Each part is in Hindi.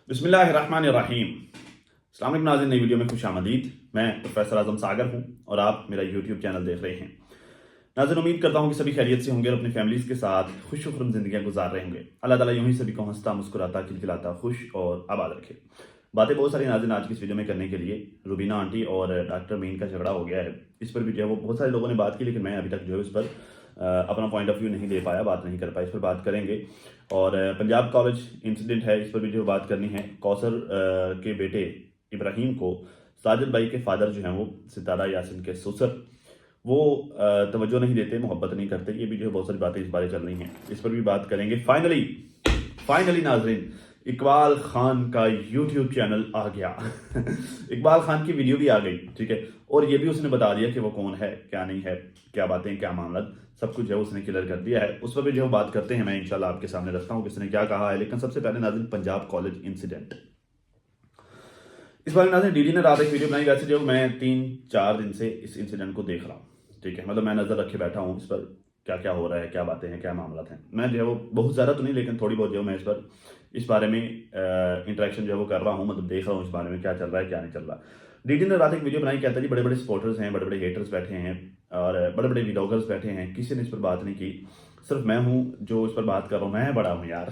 बिस्मिल्लाहिर्रहमानिर्रहीम। अस्सलाम वालेकुम नाज़रीन, नई वीडियो में खुश आमदीद। मैं प्रोफेसर आजम सागर हूँ और आप मेरा यूट्यूब चैनल देख रहे हैं। नाज़रीन, उम्मीद करता हूँ कि सभी खैरियत से होंगे और अपनी फैमिलीज़ के साथ खुश खुरम ज़िंदगियाँ गुजार रहे होंगे। अल्लाह ताला यूं ही सभी को हंसता मुस्कुराता खिलखिलाता खुश और आबाद रखे। बातें बहुत सारी नाज़रीन आज की इस वीडियो में करने के लिए रुबीना आंटी और डॉक्टर मीन का झगड़ा हो गया है। इस पर भी जो है वो बहुत सारे लोगों ने बात की, लेकिन मैं अभी तक जो है उस पर अपना पॉइंट ऑफ व्यू नहीं दे पाया, बात नहीं कर पाया। इस पर बात करेंगे। और पंजाब कॉलेज इंसिडेंट है, इस पर भी जो बात करनी है। कौसर के बेटे इब्राहिम को साजिद भाई के फादर जो हैं वो सितारा यासिन के ससुर वो तवज्जो नहीं देते, मोहब्बत नहीं करते। ये भी जो है बहुत सारी बातें इस बारे चल रही हैं, इस पर भी बात करेंगे। फाइनली फाइनली नाजरीन, इकबाल खान का यूट्यूब चैनल आ गया। इकबाल खान की वीडियो भी आ गई, ठीक है। और ये भी उसने बता दिया कि वो कौन है, क्या नहीं है, क्या बातें, क्या मामला, सब कुछ जो है उसने क्लियर कर दिया है। उस पर भी जो बात करते हैं, मैं इंशाल्लाह आपके सामने रखता हूँ किसने क्या कहा है। लेकिन सबसे पहले नाज़रीन, पंजाब कॉलेज इंसिडेंट। इस बारे में नाज़रीन डीडी ने रात एक वीडियो बनाई। वैसे जो मैं 3-4 दिन से इस इंसिडेंट को देख रहा हूँ, ठीक है। मतलब मैं नज़र रखे बैठा हूँ इस पर, क्या क्या हो रहा है, क्या बातें हैं, क्या मामला हैं। मैं जो है वो बहुत ज़्यादा तो नहीं, लेकिन थोड़ी बहुत जो मैं इस बारे में इंटरेक्शन जो है वो कर रहा हूँ, मतलब देख रहा हूँ इस बारे में क्या चल रहा है, क्या नहीं चल रहा। डीडी ने रात एक वीडियो बनाई, कहता है जी बड़े बड़े सपोर्टर्स हैं, बड़े बड़े हेटर्स बैठे हैं और बड़े बड़े व्लॉगर्स बैठे हैं, किसी ने इस पर बात नहीं की। सिर्फ मैं हूँ जो इस पर बात कर रहा हूँ। मैं बड़ा हूँ यार।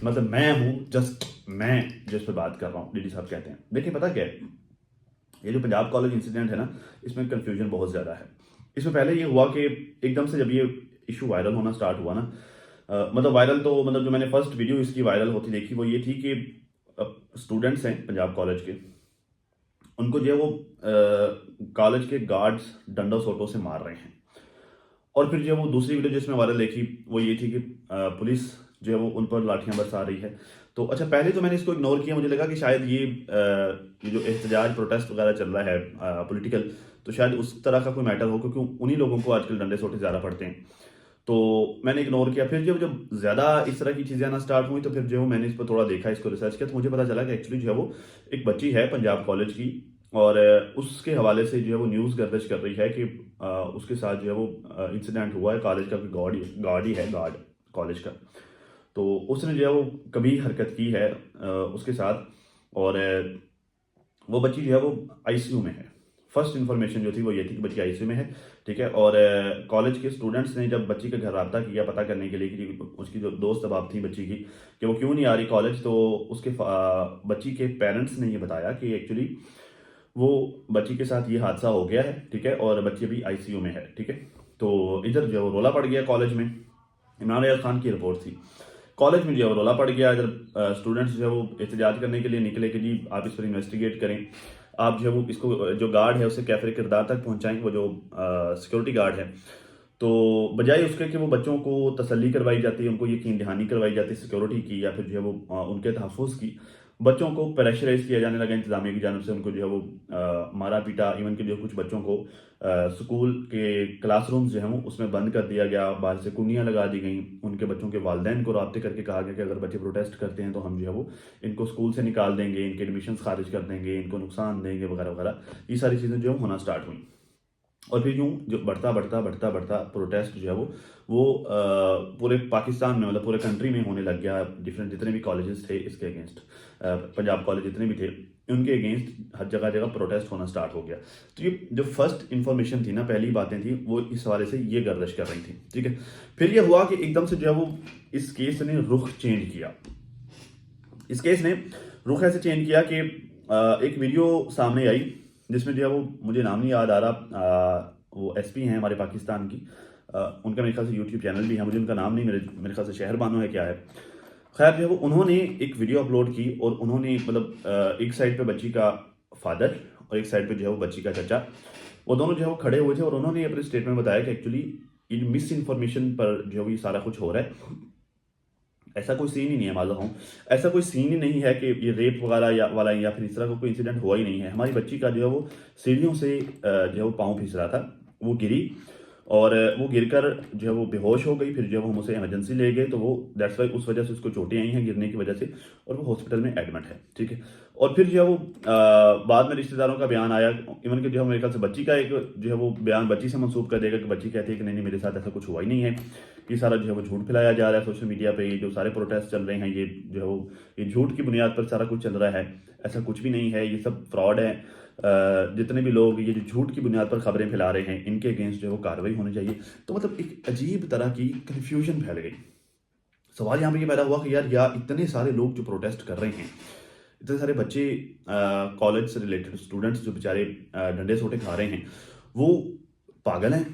मतलब मैं हूँ, जस्ट मैं जो इस पर बात कर रहा हूँ, डीडी साहब कहते हैं। देखिए पता क्या है, ये जो पंजाब कॉलेज इंसिडेंट है ना, इसमें कंफ्यूजन बहुत ज़्यादा है। इसमें पहले ये हुआ कि एकदम से जब ये इशू वायरल होना स्टार्ट हुआ ना, मतलब वायरल तो मतलब जो मैंने फर्स्ट वीडियो इसकी वायरल होती देखी वो ये थी कि स्टूडेंट्स हैं पंजाब कॉलेज के, उनको जो है वो कॉलेज के गार्ड्स डंडों सोटों से मार रहे हैं। और फिर जो है वो दूसरी वीडियो जिसमें वायरल देखी वो ये थी कि पुलिस जो है वो उन पर लाठियां बरसा रही है। तो अच्छा, पहले तो मैंने इसको इग्नोर किया, मुझे लगा कि शायद ये जो एहतजाज प्रोटेस्ट वगैरह चल रहा है पॉलिटिकल, तो शायद उस तरह का कोई मैटर हो, क्योंकि उन्हीं लोगों को आजकल डंडे सोटे ज़्यादा पड़ते हैं। तो मैंने इग्नोर किया। फिर जब जब ज़्यादा इस तरह की चीज़ें आना स्टार्ट हुई तो फिर जो है मैंने इस पर थोड़ा देखा, इसको रिसर्च किया, तो मुझे पता चला कि एक्चुअली जो है वो एक बच्ची है पंजाब कॉलेज की, और उसके हवाले से जो है वो न्यूज़ गर्दिश कर रही है कि उसके साथ जो है वो इंसिडेंट हुआ है। कॉलेज का कोई गार्ड ही है, गार्ड कॉलेज का। तो उसने जो है वो कभी हरकत की है उसके साथ, और वो बच्ची जो है वो आईसीयू में है। फर्स्ट इन्फॉर्मेशन जो थी वो ये थी कि बच्ची आईसीयू में है, ठीक है। और कॉलेज के स्टूडेंट्स ने जब बच्ची के घर रब्ता किया पता करने के लिए कि उसकी जो दोस्त अबाब थी बच्ची की, कि वो क्यों नहीं आ रही कॉलेज, तो उसके बच्ची के पेरेंट्स ने ये बताया कि एक्चुअली वो बच्ची के साथ ये हादसा हो गया है, ठीक है, और बच्ची अभी आईसीयू में है, ठीक है। तो इधर जो है वो रोला पड़ गया कॉलेज में। इमरान रियाज खान की रिपोर्ट थी। कॉलेज में जो है वो रोला पड़ गया। इधर स्टूडेंट्स जो है वो एहतजाज करने के लिए निकले कि जी आप इस पर इन्वेस्टिगेट करें, आप जो है वो इसको जो गार्ड है उसे कैफरे किरदार तक पहुंचाएं, वो जो सिक्योरिटी गार्ड है। तो बजाय उसके कि वो बच्चों को तसल्ली करवाई जाती है, उनको यकीन दहानी करवाई जाती है सिक्योरिटी की या फिर जो है वो उनके तहफ़्फ़ुज़ की, बच्चों को प्रेशराइज किया जाने लगा इंतजामिया की जानब से। उनको जो है वो मारा पीटा। इवन कि जो कुछ बच्चों को स्कूल के क्लासरूम्स जो हैं वो उसमें बंद कर दिया गया, बाहर से कुंडियाँ लगा दी गई। उनके बच्चों के वालिदैन को राब्ते करके कहा गया कि अगर बच्चे प्रोटेस्ट करते हैं तो हम जो है वो इनको स्कूल से निकाल देंगे, इनके एडमिशन खारिज कर देंगे, इनको नुकसान देंगे वगैरह वगैरह। ये सारी चीज़ें जो होना स्टार्ट हुई। और फिर यूँ जो बढ़ता बढ़ता बढ़ता बढ़ता प्रोटेस्ट जो है वो पूरे पाकिस्तान में, मतलब पूरे कंट्री में होने लग गया। डिफरेंट जितने भी कॉलेजेस थे इसके अगेंस्ट, पंजाब कॉलेज जितने भी थे उनके अगेंस्ट हर जगह जगह प्रोटेस्ट होना स्टार्ट हो गया। तो ये जो फर्स्ट इन्फॉर्मेशन थी ना, पहली बातें थी वो इस हवाले से ये गर्दिश कर रही थी, ठीक है। फिर ये हुआ कि एकदम से जो है वो इस केस ने रुख चेंज किया। इस केस ने रुख ऐसे चेंज किया कि एक वीडियो सामने आई जिसमें जो है वो, मुझे नाम नहीं याद आ रहा, वो एसपी हैं हमारे पाकिस्तान की, उनका मेरे ख्याल से यूट्यूब चैनल भी है, मुझे उनका नाम नहीं, मेरे ख्याल से शहर बानो है क्या है। खैर जो है वो उन्होंने एक वीडियो अपलोड की और उन्होंने मतलब एक साइड पे बच्ची का फादर और एक साइड पे जो है वो बच्ची का चाचा, वो दोनों जो है वो खड़े हुए थे और उन्होंने अपने स्टेटमेंट बताया कि एक्चुअली ये मिस इन्फॉर्मेशन पर जो है वो ये सारा कुछ हो रहा है। ऐसा कोई सीन ही नहीं है, मालूम हूँ, ऐसा कोई सीन ही नहीं है कि ये रेप वगैरह या फिर इस तरह का कोई इंसिडेंट हुआ ही नहीं है। हमारी बच्ची का जो है वो सीढ़ियों से जो है वो पाँव फिस रहा था, वो गिरी और वो गिरकर जो है वो बेहोश हो गई। फिर जो है वो हम उसे इमरजेंसी ले गए, तो वो दैट्स वाई उस वजह से उसको चोटें आई हैं गिरने की वजह से, और वो हॉस्पिटल में एडमिट है। ठीक है, और फिर जो है वो बाद में रिश्तेदारों का बयान आया, इवन कि जो है मेरे ख्याल से बच्ची का एक जो है वो बयान बच्ची से मंसूब कर देगा कि बच्ची कहती है कि नहीं नहीं मेरे साथ ऐसा कुछ हुआ ही नहीं है, ये सारा जो है वो झूठ फैलाया जा रहा है सोशल मीडिया पे, ये जो सारे प्रोटेस्ट चल रहे हैं ये जो है वो ये झूठ की बुनियाद पर सारा कुछ चल रहा है, ऐसा कुछ भी नहीं है, ये सब फ्रॉड है। जितने भी लोग ये जो झूठ की बुनियाद पर खबरें फैला रहे हैं इनके अगेंस्ट जो है वो कार्रवाई होनी चाहिए। तो मतलब एक अजीब तरह की कन्फ्यूजन फैल गई। सवाल यहाँ पे ये पैदा हुआ कि यार इतने सारे लोग जो प्रोटेस्ट कर रहे हैं, इतने सारे बच्चे कॉलेज से रिलेटेड स्टूडेंट्स जो बेचारे डंडे सोटे खा रहे हैं, वो पागल हैं?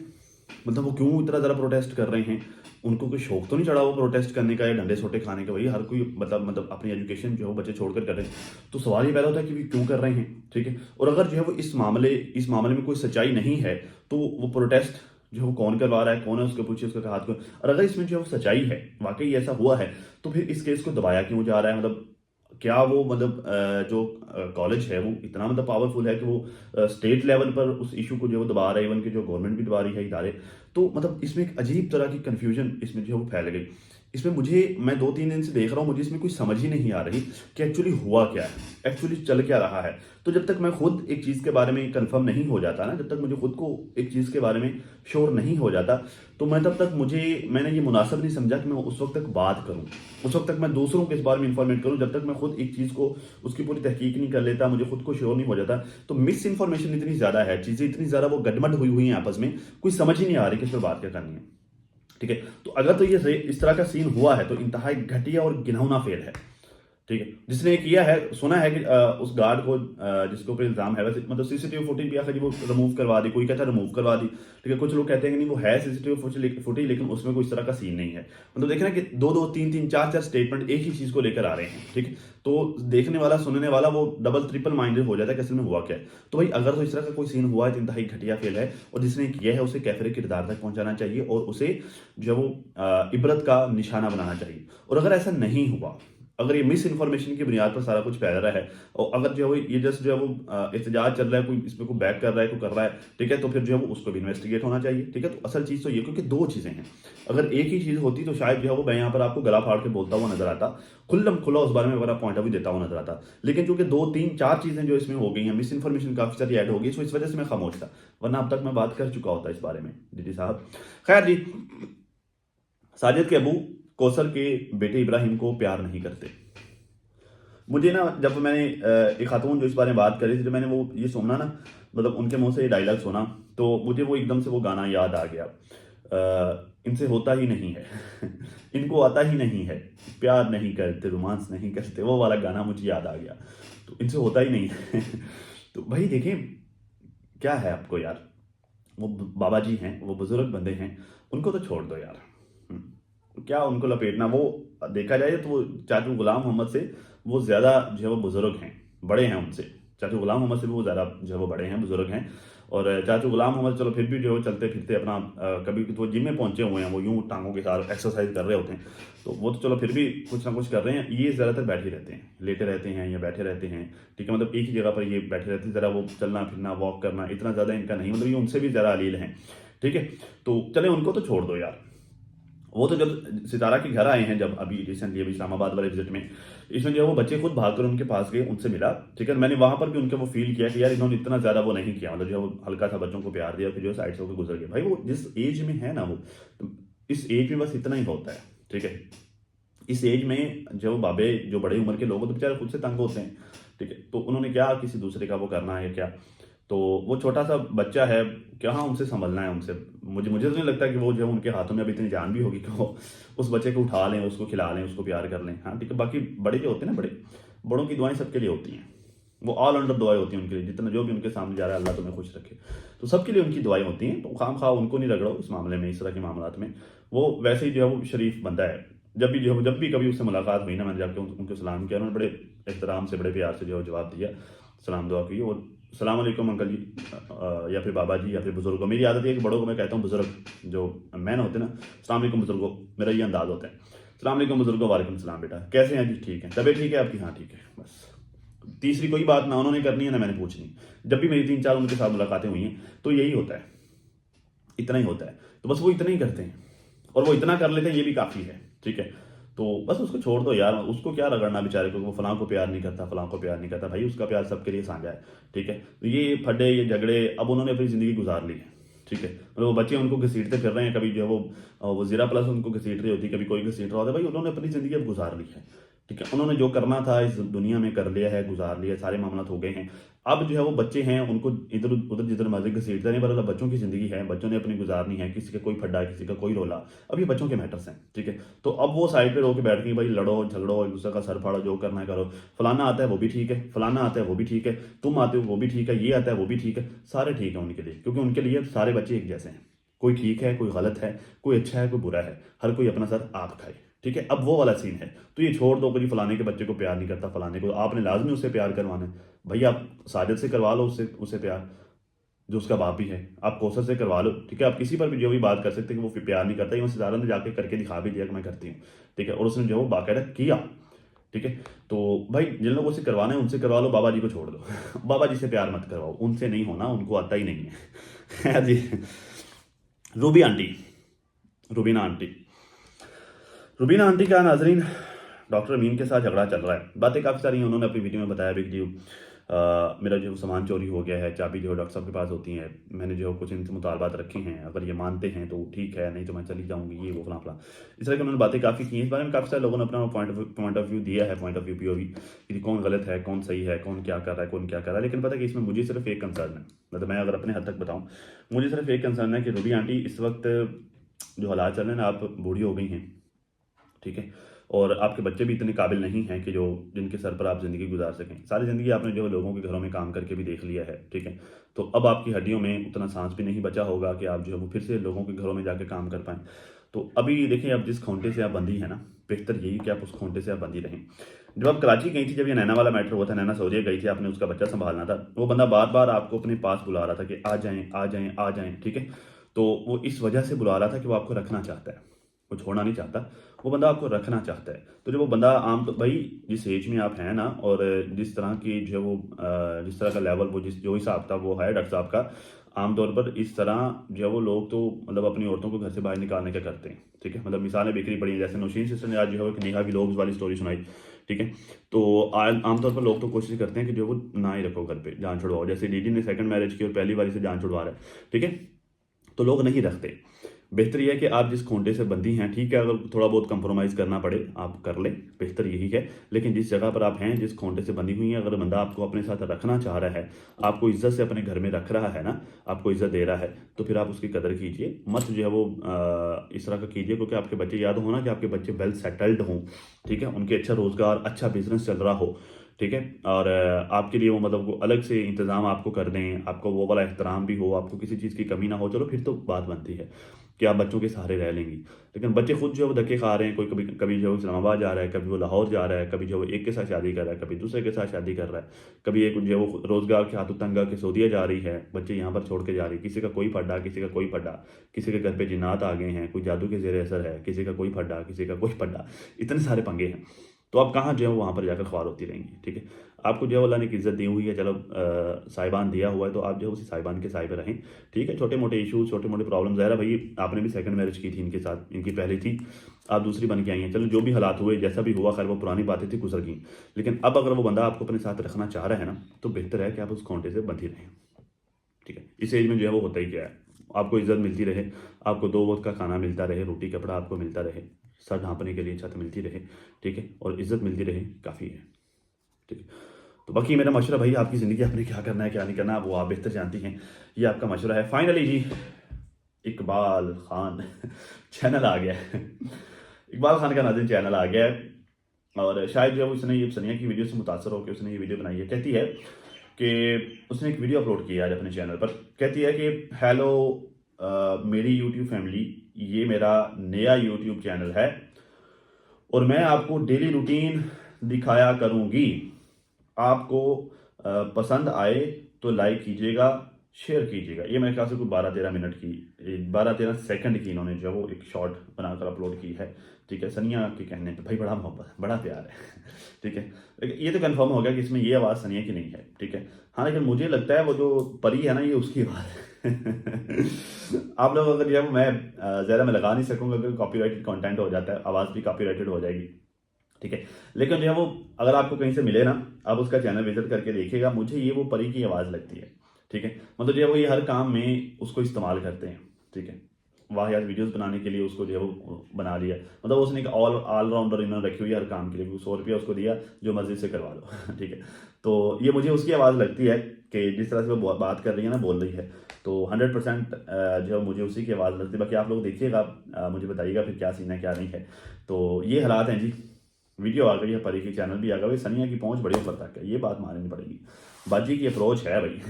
मतलब वो क्यों इतना ज़्यादा प्रोटेस्ट कर रहे हैं? उनको कोई शौक तो नहीं चढ़ा वो प्रोटेस्ट करने का या डंडे सोटे खाने का? भाई हर कोई मतलब अपनी एजुकेशन जो है वो बच्चे छोड़कर कर रहे हैं। तो सवाल ये पैदा होता है कि क्यों कर रहे हैं? ठीक है, और अगर जो है वो इस मामले में कोई सच्चाई नहीं है, तो वो प्रोटेस्ट जो है वो कौन करवा रहा है, कौन है उसके पूछिए, उसका हाथ को। और अगर इसमें जो है वो सच्चाई है, वाकई ऐसा हुआ है, तो फिर इस केस को दबाया क्यों जा रहा है? मतलब क्या वो जो कॉलेज है वो इतना पावरफुल है कि वो स्टेट लेवल पर उस इशू को जो है वो दबा रहा है, इवन कि जो गवर्नमेंट भी दबा रही है इदारे। तो मतलब इसमें एक अजीब तरह की कन्फ्यूजन इसमें जो है वो फैल गई। इसमें मैं 2-3 दिन से देख रहा हूँ, मुझे इसमें कोई समझ ही नहीं आ रही कि एक्चुअली हुआ क्या है, एक्चुअली चल क्या रहा है। तो जब तक मैं खुद एक चीज़ के बारे में कंफर्म नहीं हो जाता ना, जब तक मुझे खुद को एक चीज़ के बारे में श्योर नहीं हो जाता, तो तब तक मैंने ये मुनासिब नहीं समझा कि मैं उस वक्त तक बात करूं, उस वक्त तक मैं दूसरों के इस बारे में इंफॉर्मेट करूं, जब तक मैं खुद एक चीज़ को उसकी पूरी तहकीक नहीं कर लेता, मुझे खुद को श्योर नहीं हो जाता। तो मिस इन्फॉर्मेशन इतनी ज़्यादा है, चीज़ें इतनी ज़्यादा वो गडमड हुई हैं आपस में, कोई समझ ही नहीं आ रही कि इस पर बात क्या करनी है। ठीक है, तो अगर तो ये इस तरह का सीन हुआ है तो इंतहाई घटिया और घिनौना फेल है। ठीक है, जिसने ये किया है, सुना है कि उस गार्ड को जिसके ऊपर इल्जाम है, वैसे सीसीटीवी फुटेज भी आखिर वो रिमूव करवा दी, कोई कहता है रिमूव करवा दी। ठीक है, कुछ लोग कहते हैं कि नहीं वो है सीसीटीवी फुटेज, लेकिन उसमें कोई इस तरह का सीन नहीं है। देखें ना कि 2-2, 3-3, 4-4 स्टेटमेंट एक ही चीज को लेकर आ रहे हैं। ठीक है, तो देखने वाला सुनने वाला वो डबल ट्रिपल माइंडेड हो जाता है कि असल में हुआ क्या है। तो भाई अगर तो इस तरह का कोई सीन हुआ है तो इंतहाई घटिया फेल है, और जिसने किया है उसे कैफरे किरदार तक पहुंचाना चाहिए, और उसे जो वो इबरत का निशाना बनाना चाहिए। और अगर ऐसा नहीं हुआ, अगर ये मिस इन्फॉर्मेशन की बुनियाद पर सारा कुछ फैल रहा है, और अगर जो है ये जस्ट जो है वो एहतजाज चल रहा है, कोई इसमें कोई बैक कर रहा है, कोई कर रहा है, ठीक है, तो फिर जो है वो उसको भी इन्वेस्टिगेट होना चाहिए। ठीक है, तो असल चीज़ तो ये, क्योंकि 2 चीज़ें हैं। अगर एक ही चीज़ होती तो शायद जो है वो मैं यहाँ पर आपको गला फाड़ के बोलता हुआ नजर आता, खुल्लम खुला उस बारे में मेरा पॉइंट ऑफ व्यू देता हुआ नजर आता। लेकिन चूंकि 2-3-4 चीज़ें जो इसमें हो गई हैं, मिस इन्फॉर्मेशन काफ़ी सारी ऐड हो गई, तो इस वजह से मैं खामोश था, वरना अब तक मैं बात कर चुका होता इस बारे में। जी साहब, खैर जी, साजिद के अबू कौसर के बेटे इब्राहिम को प्यार नहीं करते। मुझे ना, जब मैंने एक खातून जो इस बारे में बात करी थी, जब मैंने वो ये सुना ना, उनके मुंह से ये डायलॉग सुना, तो मुझे वो एकदम से वो गाना याद आ गया, इनसे होता ही नहीं है इनको आता ही नहीं है, प्यार नहीं करते, रोमांस नहीं करते, वो वाला गाना मुझे याद आ गया। तो इनसे होता ही नहीं है तो भाई देखें, क्या है आपको यार, वो बाबा जी हैं, वो बुजुर्ग बंदे हैं, उनको तो छोड़ दो यार। क्या उनको लपेटना? वो देखा जाए तो वो चाचू गुलाम मोहम्मद से वो ज़्यादा जो है वो बुजुर्ग हैं, बड़े हैं उनसे। चाचू गुलाम मोहम्मद से भी वो ज़्यादा जो है वो बड़े हैं, बुजुर्ग हैं। और चाचू गुलाम मोहम्मद चलो फिर भी जो है चलते फिरते अपना कभी तो जिम में पहुंचे हुए हैं, वो यूं टांगों के साथ एक्सरसाइज कर रहे होते हैं, तो वो तो चलो फिर भी कुछ ना कुछ कर रहे हैं। ये ज़्यादातर बैठे रहते हैं, लेटे रहते हैं या बैठे रहते हैं। ठीक है, एक ही जगह पर ये बैठे रहते हैं, ज़रा वो चलना फिरना वॉक करना इतना ज़्यादा इनका नहीं, ये उनसे भी ज़्यादा अलील हैं। ठीक है, तो चले उनको तो छोड़ दो यार। वो तो जब सितारा के घर आए हैं, जब अभी रिसेंटली अभी इस्लामाबाद वाले विजिट में, इसमें जो है वो बच्चे खुद भागकर उनके पास गए, उनसे मिला। ठीक है, मैंने वहां पर भी उनके वो फील किया कि यार इन्होंने इतना ज्यादा वो नहीं किया, जो है वो हल्का सा बच्चों को प्यार दिया, फिर जो साइड से होकर गुजर गए। भाई वो जिस एज में है ना, वो इस एज में बस इतना ही होता है। ठीक है, इस एज में जो बाबे जो बड़े उम्र के लोग तो बेचारे खुद से तंग होते हैं। ठीक है, तो उन्होंने क्या किसी दूसरे का वो करना है क्या? तो वो छोटा सा बच्चा है, क्या हाँ उनसे संभलना है उनसे। मुझे तो नहीं लगता कि वो जो उनके हाथों में अभी इतनी जान भी होगी कि वो उस बच्चे को उठा लें, उसको खिला लें, उसको प्यार कर लें। हाँ ठीक है, बाकी बड़े जो होते हैं ना, बड़ों की दुआएं सबके लिए होती हैं, वो ऑल अंडर दुआएं होती हैं उनके लिए, जितना जो भी उनके सामने जा रहा है अल्लाह तुम्हें खुश रखे, तो सबके लिए उनकी दुआएं होती हैं। तो खाम खा उनको नहीं रगड़ो इस मामले में, इस तरह के मामलात में। वो वैसे ही जो है वो शरीफ बंदा है। जब भी कभी उससे मुलाकात हुई ना, मैंने जाकर उनको सलाम किया, उन्होंने बड़े एहतराम से बड़े प्यार से जो जवाब दिया, सलाम दुआ की, और सलाम अलैकुम अंकल जी, या फिर बाबा जी, या फिर बुजुर्गों। मेरी आदत है कि बड़ों को मैं कहता हूँ बुजुर्ग, जो मैन होते हैं ना, सलाम अलैकुम बुजुर्गों, मेरा ये अंदाज होता है। सलाम अलैकुम बुजुर्गों, वालेकुम सलाम बेटा, कैसे हैं जी? ठीक है, तबीयत ठीक है आपकी? हाँ ठीक है। बस तीसरी कोई बात ना उन्होंने करनी है ना मैंने पूछनी। जब भी मेरी 3-4 उनके साथ मुलाकातें हुई हैं तो यही होता है। इतना ही होता है। तो बस वो इतना ही करते हैं और वो इतना कर लेते हैं, ये भी काफ़ी है, ठीक है। तो बस उसको छोड़ दो यार, उसको क्या रगड़ना बेचारे को, वो फलां को प्यार नहीं करता, फलां को प्यार नहीं करता, भाई उसका प्यार सबके लिए साझा है, ठीक है। तो ये फड्डे, ये झगड़े, अब उन्होंने अपनी ज़िंदगी गुजार ली है, ठीक है। मतलब वो बच्चे उनको घसीटते फिर रहे हैं, कभी जो है वो जीरा प्लस उनको घसीट रही होती है, कभी कोई घसीट रहा होता है, भाई उन्होंने अपनी ज़िंदगी अब गुजार ली है, ठीक है। उन्होंने जो करना था इस दुनिया में कर लिया है, गुजार लिया, सारे मामला हो गए हैं। अब जो है वो बच्चे हैं, उनको इधर उधर जिधर मर्जी घसीटते नहीं, पर बच्चों की ज़िंदगी है, बच्चों ने अपनी गुजारनी है, किसी का कोई फड्डा है, किसी का कोई रोला, अब ये बच्चों के मैटर्स हैं, ठीक है। तो अब वो साइड पे रो के बैठ गई, भाई लड़ो झगड़ो, एक दूसरे का सर फाड़ो, जो करना है करो, फलाना आता है वो भी ठीक है, फलाना आता है वो भी ठीक है, तुम आते हो वो भी ठीक है, ये आता है वो भी ठीक है, सारे ठीक है उनके लिए, क्योंकि उनके लिए सारे बच्चे एक जैसे हैं। कोई ठीक है, कोई गलत है, कोई अच्छा है, कोई बुरा है, हर कोई अपना सर आप खाए, ठीक है। अब वो वाला सीन है। तो ये छोड़ दो कि फलाने के बच्चे को प्यार नहीं करता, फलाने को आपने लाजमी उससे प्यार करवाना है, भाई आप साजिद से करवा लो उससे उसे प्यार, जो उसका बाप भी है, आप कौसर से करवा लो, ठीक है। आप किसी पर भी जो भी बात कर सकते हैं कि वो प्यार नहीं करता, ये सितारा ने जाके करके दिखा भी दिया कि मैं करती हूँ, ठीक है। और उसने जो वो बाकायदा किया, ठीक है। तो भाई जिन लोगों से करवाना है उनसे करवा लो, बाबा जी को छोड़ दो बाबा जी से प्यार मत करवाओ, उनसे नहीं होना, उनको आता ही नहीं है जी। Ruby aunty, Rubina aunty, Rubina aunty का नाजरीन डॉक्टर अमीन के साथ झगड़ा चल रहा है, बातें काफ़ी सारी हैं, उन्होंने अपनी वीडियो में बताया भी कि जो मेरा जो सामान चोरी हो गया है, चाबी जो डॉक्टर साहब के पास होती है, मैंने जो कुछ इनसे मुतालबात रखे हैं, अगर ये मानते हैं तो ठीक है, नहीं तो मैं चली जाऊँगी, ये वो फला फला, इस तरह की उन्होंने बातें काफ़ी की हैं। इस बारे में काफ़ी सारे लोगों ने अपना पॉइंट ऑफ व्यू दिया है, पॉइंट ऑफ व्यू POV कि कौन गलत है, कौन सही है, कौन क्या कर रहा है, कौन क्या कर रहा है। लेकिन पता है कि इसमें मुझे सिर्फ एक कंसर्न है, मतलब मैं अगर अपने हद तक बताऊँ, मुझे सिर्फ एक कंसर्न है कि रूबी आंटी इस वक्त जो हालात चल रहे हैं ना, आप बूढ़ी हो गई हैं, ठीक है। और आपके बच्चे भी इतने काबिल नहीं हैं कि जो जिनके सर पर आप ज़िंदगी गुजार सकें। सारी ज़िंदगी आपने जो है लोगों के घरों में काम करके भी देख लिया है, ठीक है। तो अब आपकी हड्डियों में उतना सांस भी नहीं बचा होगा कि आप जो है वो फिर से लोगों के घरों में जाके काम कर पाएँ। तो अभी देखिए, अब जिस खोंटे से आप बंधी है ना, बेहतर यही कि आप उस खोंटे से आप बंधी रहें। जब आप कराची गई थी, जब ये नैना वाला मैटर हुआ था, नैना सऊदीया गई थी, आपने उसका बच्चा संभालना था, वो बंदा बार बार आपको अपने पास बुला रहा था कि आ जाएँ, आ जाएँ, आ जाएँ, ठीक है। तो वो इस वजह से बुला रहा था कि वो आपको रखना चाहता है, वो छोड़ना नहीं चाहता, वो बंदा आपको रखना चाहता है। तो जब वो बंदा आम तो भाई जिस एज में आप हैं ना, और जिस तरह की जो है वो जिस तरह का लेवल, वो जिस जो हिसाब था वो है डॉक्टर साहब का, आमतौर पर इस तरह जो है वो लोग तो मतलब अपनी औरतों को घर से बाहर निकालने का करते हैं, ठीक है। मतलब मिसालें बिखरी पड़ी हैं, जैसे नौशीन सिस्टर ने आज जो है एक नेहा व्लॉग्स वाली स्टोरी सुनाई, ठीक है। तो आमतौर पर लोग तो कोशिश करते हैं कि जो वो ना ही रखो घर पे, जान छुड़वाओ, जैसे डीडी ने सेकंड मैरिज की और पहली वाली से जान छुड़वा रहा है, ठीक है। तो लोग नहीं रखते। बेहतर यह है कि आप जिस खोंटे से बंधी हैं, ठीक है, अगर थोड़ा बहुत कंप्रोमाइज़ करना पड़े आप कर लें, बेहतर यही है। लेकिन जिस जगह पर आप हैं, जिस खोंटे से बंधी हुई हैं, अगर बंदा आपको अपने साथ रखना चाह रहा है, आपको इज्जत से अपने घर में रख रहा है ना, आपको इज्जत दे रहा है, तो फिर आप उसकी कदर कीजिए, मत जो है वो इस तरह का कीजिए, क्योंकि आपके बच्चे, याद हो ना कि आपके बच्चे वेल सेटल्ड हों, ठीक है, उनके अच्छा रोज़गार, अच्छा बिजनेस चल रहा हो, ठीक है। और आपके लिए वो मतलब वो अलग से इंतज़ाम आपको कर दें, आपको वो वाला एहतराम भी हो, आपको किसी चीज़ की कमी ना हो, चलो फिर तो बात बनती है कि आप बच्चों के सहारे रह लेंगी। लेकिन बच्चे खुद जो है वो धक्के खा रहे हैं, कोई कभी कभी जो है इस्लामाबाद जा रहा है, कभी वो लाहौर जा रहा है, कभी जो है वो एक के साथ शादी कर रहा है, कभी दूसरे के साथ शादी कर रहा है, कभी एक जो है वो रोज़गार के हाथों तंग आके सऊदीया जा रही है, बच्चे यहाँ पर छोड़ के जा रही है, किसी का कोई फड्डा, किसी का कोई फड्डा, किसी के घर पे जिन्नात आ गए हैं, कोई जादू के ज़ेर असर है, किसी का कोई फड्डा, किसी का कोई फड्डा, इतने सारे पंगे हैं। तो आप कहाँ जो है वहाँ पर जाकर ख्वार होती रहेंगी, ठीक है। आपको जो है अल्लाह ने एक इज़्ज़त दी हुई है, चलो साहिबान दिया हुआ है, तो आप जो है उसी साहिबान के साए पे रहें, ठीक है। छोटे मोटे इशूज़, छोटे मोटे प्रॉब्लम, ज़ाहिर है भाई आपने भी सेकंड मैरिज की थी इनके साथ, इनकी पहली थी, आप दूसरी बन के आई हैं, चलो जो भी हालात हुए, जैसा भी हुआ, खैर वो पुरानी बातें थी, गुजर गई। लेकिन अब अगर वो बंदा आपको अपने साथ रखना चाह रहा है ना, तो बेहतर है कि आप उस खोंटे से बंधी रहें, ठीक है। इस एज में जो है वो होता ही क्या है, आपको इज्जत मिलती रहे, आपको दो वक्त का खाना मिलता रहे, रोटी कपड़ा आपको मिलता रहे, सर ढांपने के लिए छत मिलती रहे, ठीक है, और इज्जत मिलती रहे, काफ़ी है, ठीक है। तो बाकी मेरा मशवरा भाई, आपकी ज़िंदगी आपने क्या करना है क्या नहीं करना, वो आप बेहतर जानती हैं, ये आपका मशवरा है। फाइनली जी, इकबाल खान चैनल आ गया है इकबाल खान का नाज़रीन चैनल आ गया है, और शायद जो है उसने ये सनिया की वीडियो से मुतासर होकर उसने ये वीडियो बनाई है। कहती है कि उसने एक वीडियो अपलोड की है आज अपने चैनल पर, कहती है कि हेलो मेरी यूट्यूब फैमिली, ये मेरा नया यूट्यूब चैनल है और मैं आपको डेली रूटीन दिखाया करूँगी, आपको पसंद आए तो लाइक कीजिएगा, शेयर कीजिएगा। ये मेरे ख्याल से कोई 12-13 मिनट की, 12-13 सेकंड की इन्होंने जो वो एक शॉर्ट बनाकर अपलोड की है, ठीक है। सनिया के कहने पे भाई बड़ा मोहब्बत है, बड़ा प्यार है ठीक है। लेकिन ये तो कंफर्म हो गया कि इसमें ये आवाज़ सनिया की नहीं है, ठीक है। हाँ, लेकिन मुझे लगता है वो जो परी है ना, ये उसकी आवाज़ है आप लोग अगर जो है मैं ज़्यादा मैं लगा नहीं सकूँगा क्योंकि कॉपीराइटेड कंटेंट हो जाता है, आवाज़ भी कॉपीराइटेड हो जाएगी, ठीक है। लेकिन जो है वो अगर आपको कहीं से मिले ना, आप उसका चैनल विजिट करके देखिएगा, मुझे ये वो परी की आवाज़ लगती है, ठीक है। मतलब जो है वो ये हर काम में उसको इस्तेमाल करते हैं, ठीक है। वाहियात वीडियोस बनाने के लिए उसको जो है वो बना लिया, मतलब उसने एक ऑलराउंडर इन्होंने रखी हुई है हर काम के लिए, 100 रुपया उसको दिया, जो मर्जी से करवा लो ठीक है। तो ये मुझे उसकी आवाज़ लगती है कि जिस तरह से वो बात कर रही है ना, बोल रही है, तो 100% जो है मुझे उसी की आवाज़ लगती है। बाकी आप लोग देखिएगा, मुझे बताइएगा फिर क्या सीन है क्या नहीं है। तो ये हालात हैं जी, वीडियो आ गई है, परी की चैनल भी आ गया, सनिया की पहुंच बड़ी ऊपर तक है, ये बात माननी पड़ेगी। बाजी की अप्रोच है भाई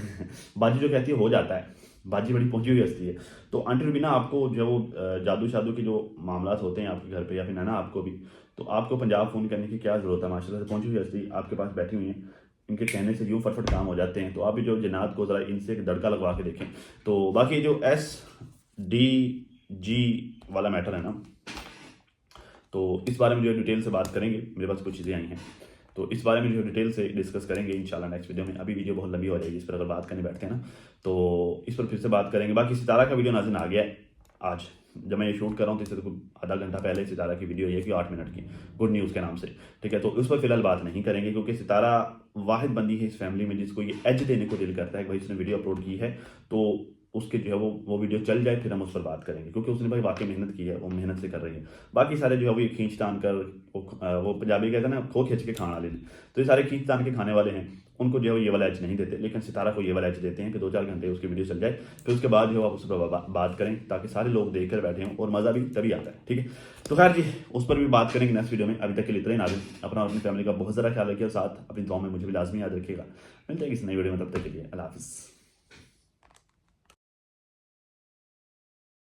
बाजी जो कहती है हो जाता है, बाजी बड़ी पहुंची हुई हस्ती है। तो अंटिल बिना आपको जो वो जादू शादू के जो मामला होते हैं आपके घर पे या फिर नैना आपको भी, तो आपको पंजाब फ़ोन करने की क्या ज़रूरत है, माशाल्लाह से पहुंची हुई हस्ती आपके पास बैठी हुई है, इनके कहने से यूँ फटफट काम हो जाते हैं। तो आप भी जो जन्नात को ज़रा इनसे एक दड़का लगवा के देखें। तो बाकी जो SDG वाला मैटर है ना, तो इस बारे में जो डिटेल से बात करेंगे, मेरे पास कुछ चीज़ें आई हैं, तो इस बारे में जो डिटेल से डिस्कस करेंगे इंशाल्लाह नेक्स्ट वीडियो में। अभी वीडियो बहुत लंबी हो जाएगी इस पर अगर बात करने बैठते हैं ना, तो इस पर फिर से बात करेंगे। बाकी सितारा का वीडियो नाज़िन आ गया है आज, जब मैं ये शूट कर रहा हूँ तो इससे तो आधा घंटा पहले सितारा की वीडियो ये कि 8 मिनट की, गुड न्यूज़ के नाम से, ठीक है। तो उस पर फिलहाल बात नहीं करेंगे क्योंकि सितारा वाहिद बंदी है इस फैमिली में जिसको ये एज देने को दिल करता है कि भाई इसने वीडियो अपलोड की है तो उसके जो है वो वीडियो चल जाए, फिर हम उस पर बात करेंगे, क्योंकि उसने भाई वाकई मेहनत की है, वो मेहनत से कर रही है। बाकी सारे जो है वो ये खींच तान कर, वो पंजाबी कहते हैं ना, खो खींच के खाने वाले, तो ये सारे खींच तान के खाने वाले हैं, उनको जो है वो ये वाला एज नहीं देते। लेकिन सितारा को ये वाला एज देते हैं कि 2-4 घंटे उसकी वीडियो चल जाए, फिर उसके बाद जो है आप उस पर बात करें ताकि सारे लोग देख कर बैठे हों और मज़ा भी तभी आता है, ठीक है। तो खैर जी, उस पर भी बात करेंगे नेक्स्ट वीडियो में। अभी तक के लिए इतना ही नाज़िम, अपना और अपनी फैमिली का बहुत ज़्यादा ख्याल रखिए और साथ अपनी दुआ में मुझे भी लाजमी याद रखिएगा। मिलते हैं किसी नई वीडियो में, तब तक के लिए अल्लाह हाफ़िज़।